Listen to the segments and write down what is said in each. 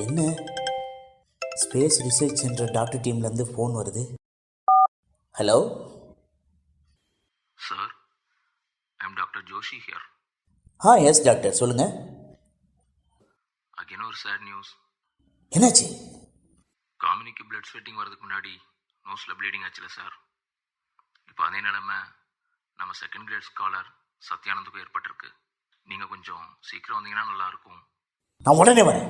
என்ன space research center doctor டீம்லேருந்து phone வருது. Hello sir, I am doctor Joshi here. Yes doctor, சொல்லுங்கள். Again ஒரு சேட் நியூஸ். என்னாச்சு? காமினிக்கு பிளட் ஸ்வெட்டிங் வரதுக்கு முன்னாடி நோஸில் ப்ளீடிங் ஆச்சுல சார். இப்போ அதே நிலைமை நம்ம செகண்ட் கிரேட் ஸ்காலர் சத்யானந்துக்கும் ஏற்பட்டிருக்கு. நீங்கள் கொஞ்சம் சீக்கிரம் வந்தீங்கன்னா நல்லாயிருக்கும். நான் உடனே வரேன்.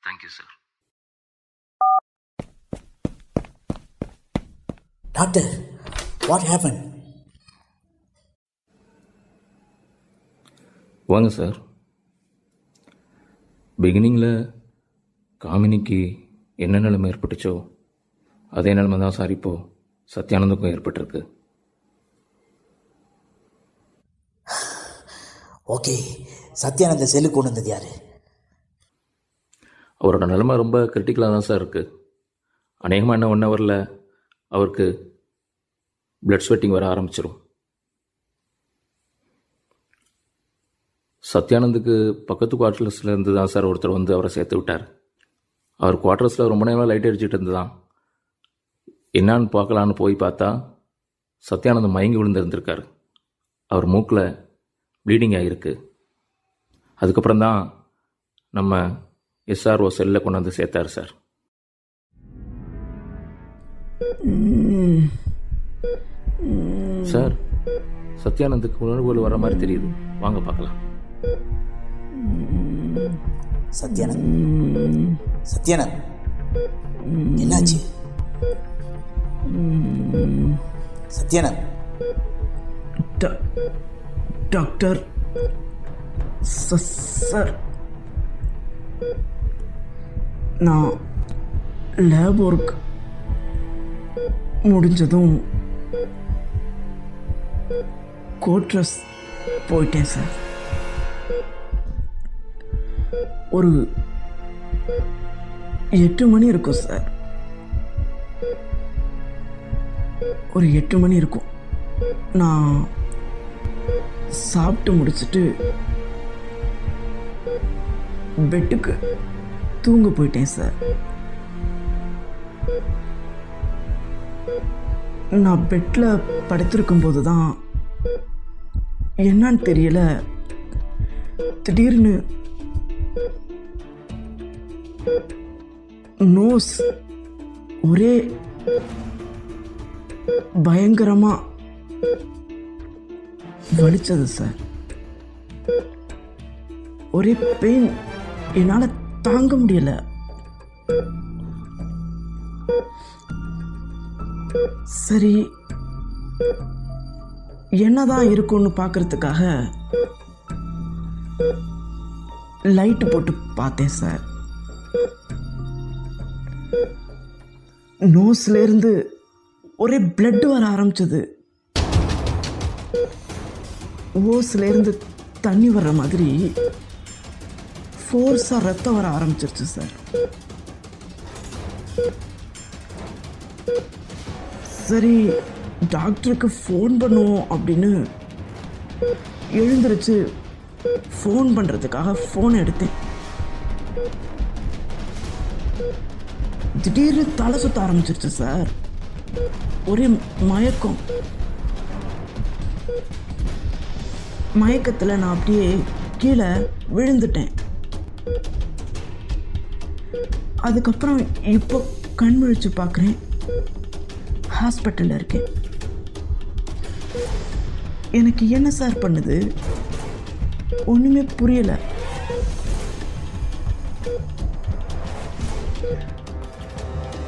Thank you sir. Doctor, what happen? வாங்க சார். பிகினிங்கில் காமினிக்கு என்ன நிலைமை ஏற்பட்டுச்சோ அதே நிலைமை தான் சார் இப்போது சத்யானந்துக்கும் ஏற்பட்டிருக்கு. ஓகே, சத்யானந்த செல்லுக்கு கொண்டு வந்தது யார்? அவரோட நிலைமை ரொம்ப கிரிட்டிக்கலாக தான் சார் இருக்குது. அநேகமாக என்ன 1 ஹவரில் அவருக்கு பிளட் ஸ்வெட்டிங் வர ஆரம்பிச்சிடும். சத்யானந்துக்கு பக்கத்து குவார்ட்டர்ஸ்லேருந்து தான் சார் ஒருத்தர் வந்து அவரை சேர்த்து விட்டார். அவர் குவார்ட்டர்ஸில் ரொம்ப நேரம் லைட் அடிச்சுட்டு இருந்துதான். என்னான்னு பார்க்கலான்னு போய் பார்த்தா சத்யானந்தம் மயங்கி விழுந்திருந்திருக்கார். அவர் மூக்கில் ப்ளீடிங் ஆகிருக்கு. அதுக்கப்புறம் தான் நம்ம எஸ்ஆர்ஓ செல்லில் கொண்டு வந்து சேர்த்தார் சார். சார், சத்யானந்துக்கு உணர்வுகள் வர மாதிரி தெரியுது. வாங்க பார்க்கலாம். சத்யானந்த், என்னாச்சு? சத்யானந்த். டாக்டர் சார், நான் லேப் ஒர்க் முடிஞ்சதும் கோட்ரஸ் போயிட்டேன் சார். ஒரு 8 மணி இருக்கும் சார். ஒரு 8 மணி இருக்கும். நான் சாப்பிட்டு முடிச்சுட்டு பெட்டுக்கு தூங்க போயிட்டேன் சார். நான் பெட்டில் படுத்திருக்கும் போது தான் என்னன்னு தெரியல, திடீர்னு நோஸ் ஒரே பயங்கரமா வலிச்சது சார். ஒரே பெயின், என்னால் தாங்க முடியல. சரி, என்னதான் இருக்கும்னு பார்க்கறதுக்காக லைட் போட்டு பார்த்தேன் சார். நோஸ்ல இருந்து ஒரே பிளட் வர ஆரம்பிச்சது. ஓஸ்ல இருந்து தண்ணி வர்ற மாதிரி ஃபோர்ஸா ரத்தம் வர ஆரம்பிச்சிருச்சு சார். சரி, டாக்டருக்கு ஃபோன் பண்ணுவோம் அப்படின்னு எழுந்திருச்சு ஃபோன் பண்ணுறதுக்காக ஃபோன் எடுத்தேன். திடீர்னு தலை சுத்த ஆரம்பிச்சிருச்சு சார். ஒரே மயக்கம். மயக்கத்தில் நான் அப்படியே கீழே விழுந்துட்டேன். அதுக்கப்புறம் இப்போ கண் முழிச்சு பார்க்குறேன், ஹாஸ்பிட்டலில் இருக்கேன். எனக்கு என்ன சார் பண்ணுது ஒன்றுமே புரியலை.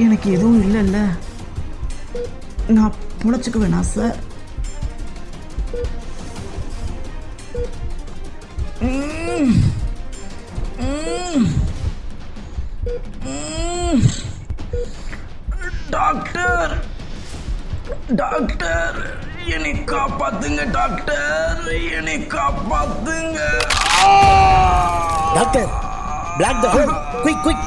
எனக்கு எதுவும் இல்லைல்ல, நான் பொழைச்சிக்க வேணாம் சார். டாக்டர், டாக்டர், என்னை காப்பாத்துங்க டாக்டர், என்னை காப்பாத்துங்க doctor, block the hole, quick quick.